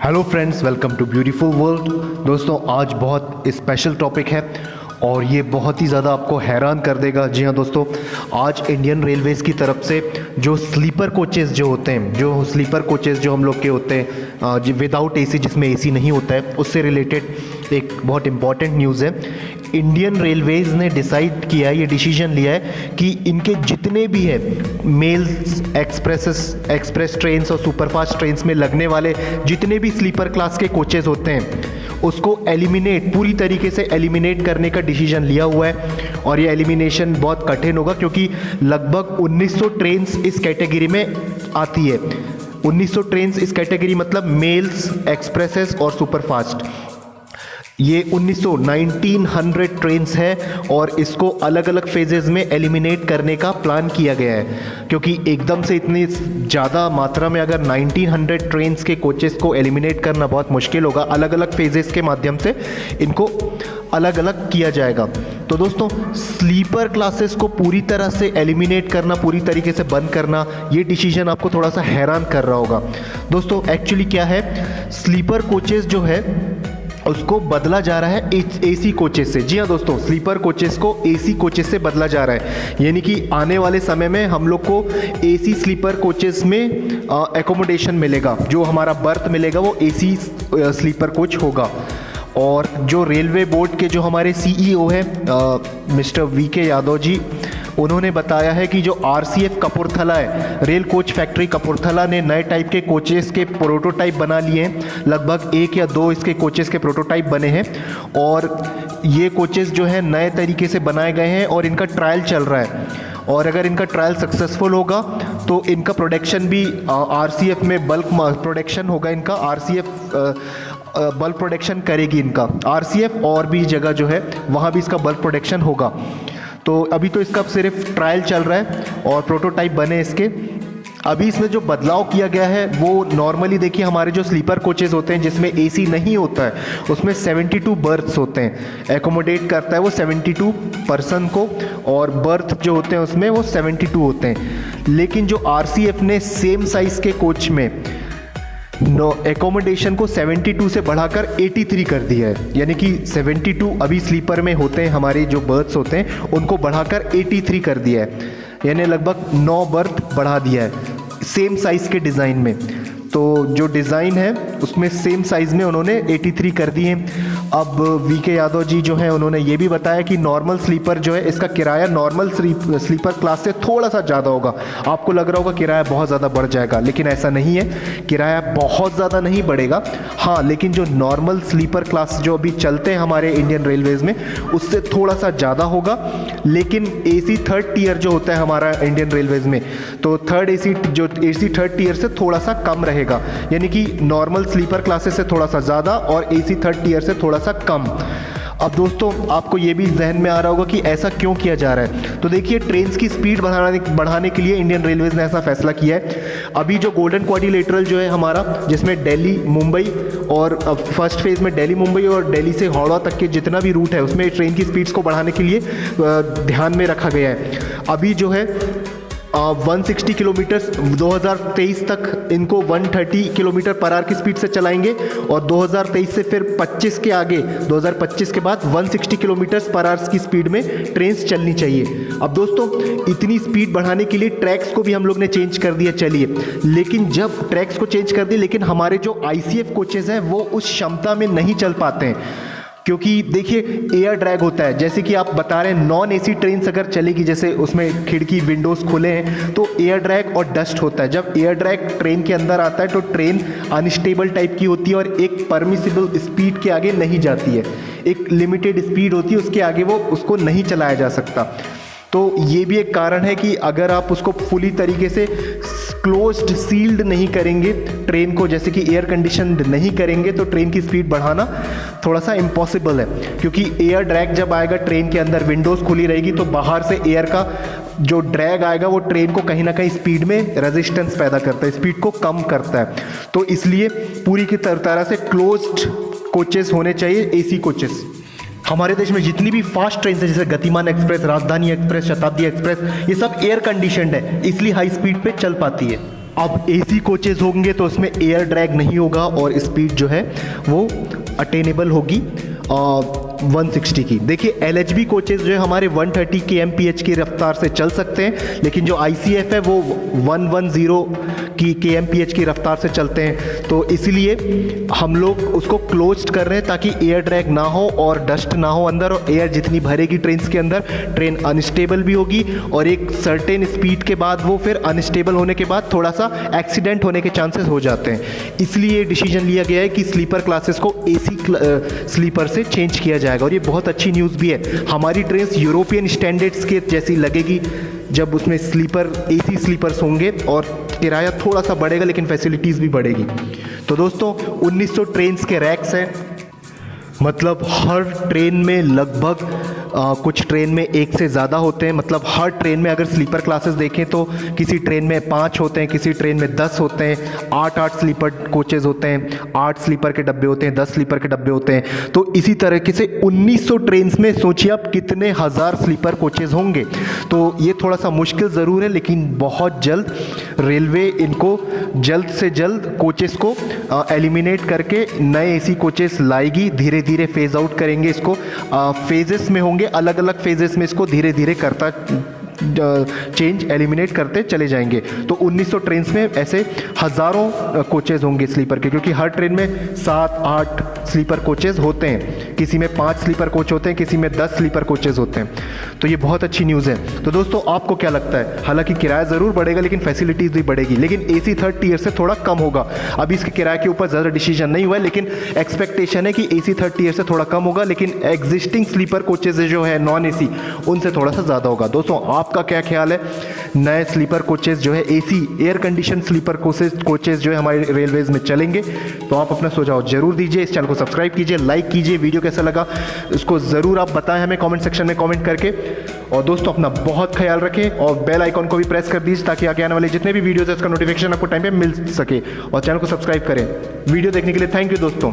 Hello friends, welcome to beautiful world. दोस्तों, आज बहुत स्पेशल टॉपिक है और ये बहुत ही ज़्यादा आपको हैरान कर देगा। जी हाँ दोस्तों, आज इंडियन रेलवेज़ की तरफ से जो स्लीपर कोचेज़ जो होते हैं, जो स्लीपर कोचेज़ जो हम लोग के होते हैं विदाउट एसी, जिसमें एसी नहीं होता है, उससे रिलेटेड एक बहुत इंपॉर्टेंट न्यूज़ है। इंडियन रेलवेज़ ने डिसाइड किया है, ये डिसीजन लिया है कि इनके जितने भी है मेल्स एक्सप्रेस ट्रेन्स और सुपरफास्ट ट्रेन्स में लगने वाले जितने भी स्लीपर क्लास के कोचेज़ होते हैं, उसको एलिमिनेट, पूरी तरीके से एलिमिनेट करने का डिसीजन लिया हुआ है। और ये एलिमिनेशन बहुत कठिन होगा क्योंकि लगभग 1900 ट्रेन्स इस कैटेगरी में आती है। 1900 ट्रेन्स इस कैटेगरी मतलब मेल्स, एक्सप्रेसेस और सुपरफास्ट। ये 1900 ट्रेन्स है और इसको अलग अलग फेजेस में एलिमिनेट करने का प्लान किया गया है, क्योंकि एकदम से इतनी ज़्यादा मात्रा में अगर 1900 ट्रेन्स के कोचेस को एलिमिनेट करना बहुत मुश्किल होगा। अलग अलग फेजेस के माध्यम से इनको अलग अलग किया जाएगा। तो दोस्तों, स्लीपर क्लासेस को पूरी तरह से एलिमिनेट करना, पूरी तरीके से बंद करना, ये डिसीजन आपको थोड़ा सा हैरान कर रहा होगा। दोस्तों, एक्चुअली क्या है, स्लीपर कोचेस जो है उसको बदला जा रहा है एसी कोचेस से। जी हाँ दोस्तों, स्लीपर कोचेस को एसी कोचेस से बदला जा रहा है, यानी कि आने वाले समय में हम लोग को एसी स्लीपर कोचेस में एकोमोडेशन मिलेगा। जो हमारा बर्थ मिलेगा वो एसी स्लीपर कोच होगा। और जो रेलवे बोर्ड के जो हमारे सीईओ हैं मिस्टर वीके यादव जी, उन्होंने बताया है कि जो आरसीएफ कपूरथला है, रेल कोच फैक्ट्री कपूरथला ने नए टाइप के कोचेस के प्रोटोटाइप बना लिए हैं। लगभग 1 या 2 इसके कोचेस के प्रोटोटाइप बने हैं और ये कोचेस जो है नए तरीके से बनाए गए हैं और इनका ट्रायल चल रहा है। और अगर इनका ट्रायल सक्सेसफुल होगा तो इनका प्रोडक्शन भी आरसीएफ में बल्क प्रोडक्शन होगा। इनका आरसीएफ बल्क प्रोडक्शन करेगी, इनका आरसीएफ और भी जगह जो है वहाँ भी इसका बल्क प्रोडक्शन होगा। तो अभी तो इसका सिर्फ ट्रायल चल रहा है और प्रोटोटाइप बने इसके। अभी इसमें जो बदलाव किया गया है वो नॉर्मली देखिए, हमारे जो स्लीपर कोचेज़ होते हैं जिसमें एसी नहीं होता है, उसमें 72 बर्थ्स होते हैं, एकोमोडेट करता है वो 72 पर्सन को, और बर्थ जो होते हैं उसमें वो 72 होते हैं। लेकिन जो आरसीएफ ने सेम साइज़ के कोच में एकोमोडेशन को 72 से बढ़ाकर 83 कर दिया है, यानी कि 72 अभी स्लीपर में होते हैं, हमारे जो बर्थ्स होते हैं उनको बढ़ाकर 83 कर दिया है, यानी लगभग 9 बर्थ बढ़ा दिया है सेम साइज़ के डिज़ाइन में। तो जो डिज़ाइन है उसमें सेम साइज़ में उन्होंने 83 कर दिए। अब वीके यादव जी जो हैं उन्होंने ये भी बताया कि नॉर्मल स्लीपर जो है, इसका किराया नॉर्मल स्लीपर क्लास से थोड़ा सा ज़्यादा होगा। आपको लग रहा होगा किराया बहुत ज़्यादा बढ़ जाएगा, लेकिन ऐसा नहीं है, किराया बहुत ज़्यादा नहीं बढ़ेगा। हाँ, लेकिन जो नॉर्मल स्लीपर क्लास जो अभी चलते हैं हमारे इंडियन रेलवेज़ में, उससे थोड़ा सा ज़्यादा होगा। लेकिन एसी थर्ड टीयर जो होता है हमारा इंडियन रेलवेज़ में, तो एसी थर्ड टीयर से थोड़ा सा कम रहेगा, यानी कि नॉर्मल स्लीपर क्लासेस से थोड़ा सा ज़्यादा और एसी थर्ड टीयर से थोड़ा सा कम। अब दोस्तों, आपको ये भी जहन में आ रहा होगा कि ऐसा क्यों किया जा रहा है। तो देखिए, ट्रेन्स की स्पीड बढ़ाने के लिए इंडियन रेलवेज़ ने ऐसा फैसला किया है। अभी जो गोल्डन क्वाड्रिलेटरल जो है हमारा, जिसमें दिल्ली मुंबई और फर्स्ट फेज़ में दिल्ली मुंबई और दिल्ली से हावड़ा तक के जितना भी रूट है उसमें ट्रेन की स्पीड्स को बढ़ाने के लिए ध्यान में रखा गया है। अभी जो है 160 किलोमीटर 2023 तक इनको 130 किलोमीटर पर आवर की स्पीड से चलाएंगे, और 2023 से फिर 25 के आगे, 2025 के बाद 160 किलोमीटर पर आवर की स्पीड में ट्रेन्स चलनी चाहिए। अब दोस्तों, इतनी स्पीड बढ़ाने के लिए ट्रैक्स को भी हम लोग ने चेंज कर दिया, चलिए। लेकिन जब ट्रैक्स को चेंज कर दिए, लेकिन हमारे जो आईसीएफ कोचेज़ हैं वो उस क्षमता में नहीं चल पाते हैं, क्योंकि देखिए एयर ड्रैग होता है। जैसे कि आप बता रहे हैं, नॉन एसी ट्रेन अगर चलेगी, जैसे उसमें खिड़की विंडोज़ खुले हैं, तो एयर ड्रैग और डस्ट होता है। जब एयर ड्रैग ट्रेन के अंदर आता है तो ट्रेन अनस्टेबल टाइप की होती है और एक परमिसिबल स्पीड के आगे नहीं जाती है, एक लिमिटेड स्पीड होती है, उसके आगे वो उसको नहीं चलाया जा सकता। तो ये भी एक कारण है कि अगर आप उसको फुली तरीके से क्लोज्ड सील्ड नहीं करेंगे ट्रेन को, जैसे कि एयर कंडीशन नहीं करेंगे, तो ट्रेन की स्पीड बढ़ाना थोड़ा सा इम्पॉसिबल है। क्योंकि एयर ड्रैग जब आएगा, ट्रेन के अंदर विंडोज़ खुली रहेगी, तो बाहर से एयर का जो ड्रैग आएगा वो ट्रेन को कहीं ना कहीं स्पीड में रेजिस्टेंस पैदा करता है, स्पीड को कम करता है। तो इसलिए पूरी की तरह से क्लोज्ड कोचेस होने चाहिए, एसी कोचेस। हमारे देश में जितनी भी फास्ट ट्रेन है, जैसे गतिमान एक्सप्रेस, राजधानी एक्सप्रेस, शताब्दी एक्सप्रेस, ये सब एयर कंडीशनड है, इसलिए हाई स्पीड पे चल पाती है। अब एसी कोचेज़ होंगे तो उसमें एयर ड्रैग नहीं होगा और स्पीड जो है वो अटेनेबल होगी 160 की। देखिए LHB कोचेज़ जो है हमारे 130 kmph की रफ्तार से चल सकते हैं, लेकिन जो ICF है वो 110 की kmph की रफ्तार से चलते हैं। तो इसलिए हम लोग उसको क्लोज्ड कर रहे हैं ताकि एयर ड्रैग ना हो और डस्ट ना हो अंदर, और एयर जितनी भरेगी ट्रेन के अंदर ट्रेन अनस्टेबल भी होगी और एक सर्टेन स्पीड के बाद वो फिर अनस्टेबल होने के बाद थोड़ा सा एक्सीडेंट होने के चांसेस हो जाते हैं। इसलिए डिसीजन लिया गया है कि स्लीपर क्लासेस को AC स्लीपर से चेंज किया जाएगा, और ये बहुत अच्छी न्यूज़ भी है। हमारी ट्रेन यूरोपियन स्टैंडर्ड्स के जैसी लगेगी जब उसमें स्लीपर AC स्लीपर्स होंगे, और किराया थोड़ा सा बढ़ेगा लेकिन फैसिलिटीज़ भी बढ़ेगी। तो दोस्तों 1900 ट्रेन के रैक्स हैं, मतलब हर ट्रेन में लगभग कुछ ट्रेन में एक से ज़्यादा होते हैं। मतलब हर ट्रेन में अगर स्लीपर क्लासेस देखें तो किसी ट्रेन में 5 होते हैं, किसी ट्रेन में 10 होते हैं, 8 स्लीपर कोचेज़ होते हैं, 8 स्लीपर के डब्बे होते हैं, 10 स्लीपर के डब्बे होते हैं। तो इसी तरीके से 1900 ट्रेन में सोचिए आप कितने हज़ार स्लीपर कोचेज़ होंगे। तो ये थोड़ा सा मुश्किल ज़रूर है, लेकिन बहुत जल्द रेलवे इनको जल्द से जल्द कोचेज़ को एलिमिनेट करके नए AC कोचेज़ लाएगी। धीरे धीरे फेज़ आउट करेंगे इसको, फेजेस में होंगे, अलग अलग फेजेस में इसको धीरे धीरे करता चेंज एलिमिनेट करते चले जाएंगे। तो 1900 ट्रेन में ऐसे हज़ारों कोचेज़ होंगे स्लीपर के, क्योंकि हर ट्रेन में 7-8 स्लीपर कोचेज़ होते हैं, किसी में 5 स्लीपर कोच होते हैं, किसी में 10 स्लीपर कोचेज़ होते हैं। तो ये बहुत अच्छी न्यूज़ है। तो दोस्तों आपको क्या लगता है? हालांकि किराया ज़रूर बढ़ेगा लेकिन फैसिलिटीज़ भी बढ़ेगी, लेकिन AC थर्ड टीयर से थोड़ा कम होगा। अभी इसके किराए के ऊपर ज़्यादा डिसीजन नहीं हुआ है, लेकिन एक्सपेक्टेशन है कि AC थर्ड टीयर से थोड़ा कम होगा, लेकिन एग्जिस्टिंग स्लीपर कोचेज़ जो है नॉन AC उनसे थोड़ा सा ज़्यादा होगा। दोस्तों आपका क्या ख्याल है? नए स्लीपर कोचेज़ जो है AC air condition sleeper coaches जो है हमारे रेलवेज़ में चलेंगे? तो आप अपना सुझाव जरूर दीजिए, इस चैनल को सब्सक्राइब कीजिए, लाइक कीजिए, वीडियो कैसा लगा इसको ज़रूर आप बताएं हमें कमेंट सेक्शन में कमेंट करके। और दोस्तों अपना बहुत ख्याल रखें और बेल आइकॉन को भी प्रेस कर दीजिए ताकि आगे आने वाले जितने भी वीडियोज़ है उसका नोटिफिकेशन आपको टाइम पे मिल सके, और चैनल को सब्सक्राइब करें। वीडियो देखने के लिए थैंक यू दोस्तों।